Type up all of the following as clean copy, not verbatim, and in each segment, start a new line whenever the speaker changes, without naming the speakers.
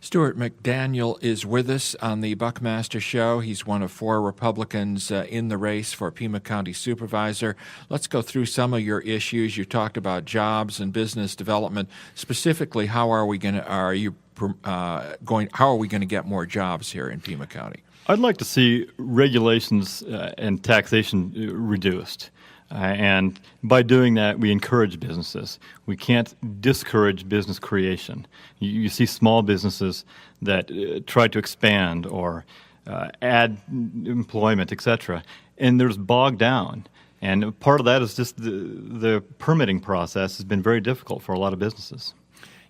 Stuart McDaniel is with us on the Buckmaster Show. He's one of 4 Republicans in the race for Pima County Supervisor. Let's go through some of your issues. You talked about jobs and business development. Specifically, how are we going to get more jobs here in Pima County?
I'd like to see regulations and taxation reduced. And by doing that, we encourage businesses. We can't discourage business creation. You see small businesses that try to expand or add employment, etc., and there's bogged down. And part of that is just the permitting process has been very difficult for a lot of businesses.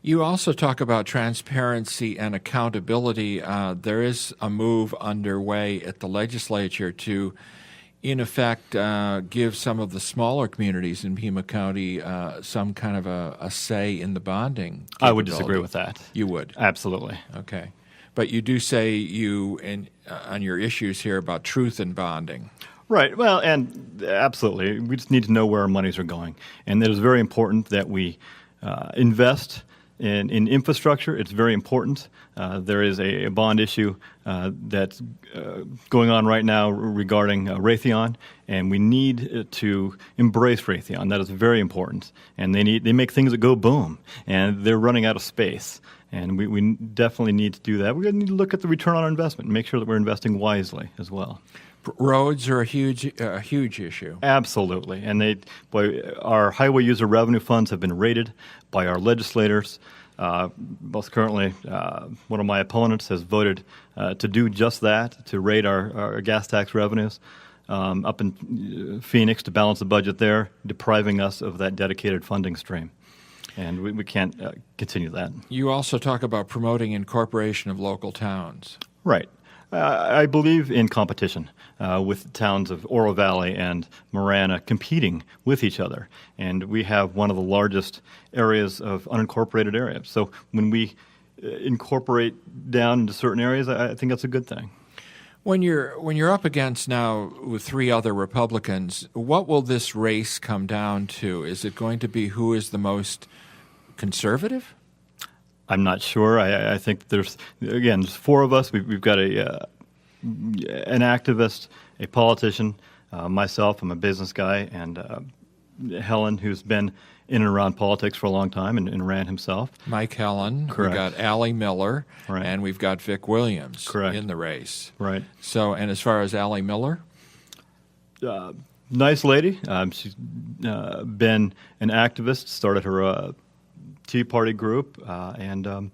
You also talk about transparency and accountability. There is a move underway at the legislature to, in effect, give some of the smaller communities in Pima County some kind of a say in the bonding capability.
I would disagree with that.
You would?
Absolutely.
Okay. But you do say on your issues here about truth in bonding.
Right. Well, and absolutely. We just need to know where our monies are going. And it is very important that we invest in infrastructure. It's very important. There is a bond issue that's going on right now regarding Raytheon, and we need to embrace Raytheon. That is very important. And they make things that go boom, and they're running out of space. And we definitely need to do that. We need to look at the return on our investment and make sure that we're investing wisely as well.
Roads are a huge issue.
Absolutely. And our highway user revenue funds have been rated by our legislators. Most currently, one of my opponents has voted to do just that, to rate our gas tax revenues up in Phoenix to balance the budget there, depriving us of that dedicated funding stream. And we can't continue that.
You also talk about promoting incorporation of local towns.
Right. I believe in competition with towns of Oro Valley and Marana competing with each other. And we have one of the largest areas of unincorporated areas. So when we incorporate down into certain areas, I think that's a good thing.
When you're up against now with 3 other Republicans, what will this race come down to? Is it going to be who is the most conservative?
I'm not sure. I think there's 4 of us. We've got an activist, a politician, myself. I'm a business guy, and Helen, who's been in and around politics for a long time and ran himself.
Mike Helen.
Correct.
We've got Allie Miller,
right,
and we've got Vic Williams
correct,
in the race.
Right.
So, and as far as Allie Miller?
Nice lady. She's been an activist, started her Tea Party group, and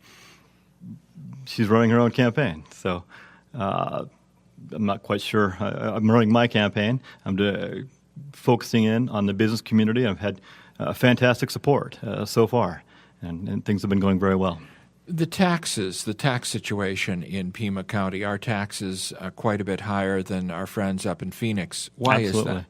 she's running her own campaign. So I'm not quite sure. I'm running my campaign. I'm focusing in on the business community. I've had fantastic support so far, and things have been going very well.
The tax situation in Pima County, our taxes are quite a bit higher than our friends up in Phoenix. Why
Absolutely.
is that?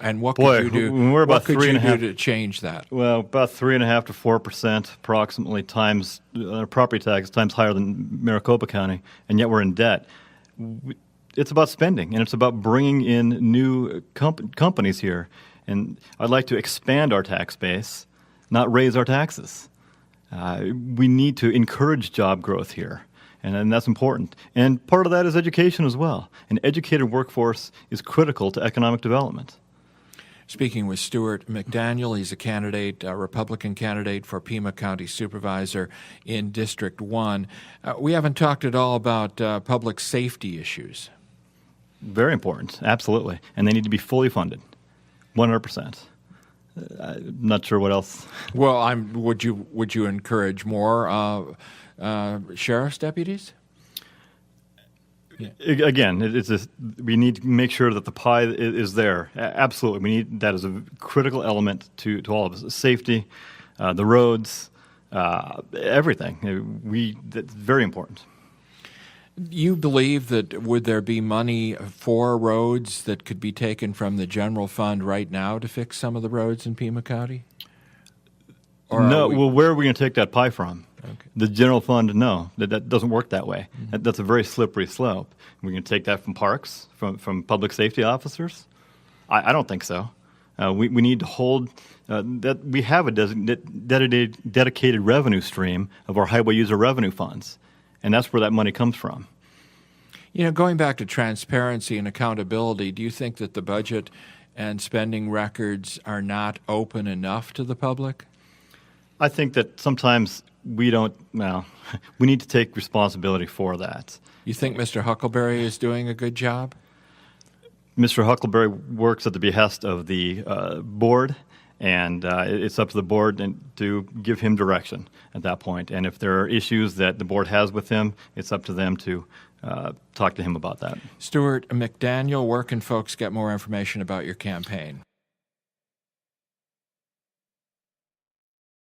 And what could you do?
We're about
what could you do to change that?
Well, about 3.5% to 4% approximately times property tax times higher than Maricopa County, and yet we're in debt. It's about spending, and it's about bringing in new companies here. And I'd like to expand our tax base, not raise our taxes. We need to encourage job growth here, and that's important. And part of that is education as well. An educated workforce is critical to economic development.
Speaking with Stuart McDaniel, he's a Republican candidate for Pima County Supervisor in District 1. We haven't talked at all about public safety issues.
Very important, absolutely. And they need to be fully funded, 100%. I'm not sure what else.
Well, would you encourage more sheriff's deputies?
Yeah. Again, we need to make sure that the pie is there. Absolutely, we need that as a critical element to all of us. Safety, the roads, everything. That's very important.
You believe that would there be money for roads that could be taken from the general fund right now to fix some of the roads in Pima County? Or
no. Well, where are we going to take that pie from?
Okay.
The general fund, no. That doesn't work that way. Mm-hmm. That's a very slippery slope. We're going to take that from parks, from public safety officers? I don't think so. We need to hold that we have a dedicated revenue stream of our highway user revenue funds. And that's where that money comes from.
Going back to transparency and accountability, do you think that the budget and spending records are not open enough to the public?
I think that sometimes we need to take responsibility for that.
You think Mr. Huckleberry is doing a good job?
Mr. Huckleberry works at the behest of the board, and it's up to the board to give him direction at that point. And if there are issues that the board has with him, it's up to them to talk to him about that.
Stuart McDaniel, where can folks get more information about your campaign?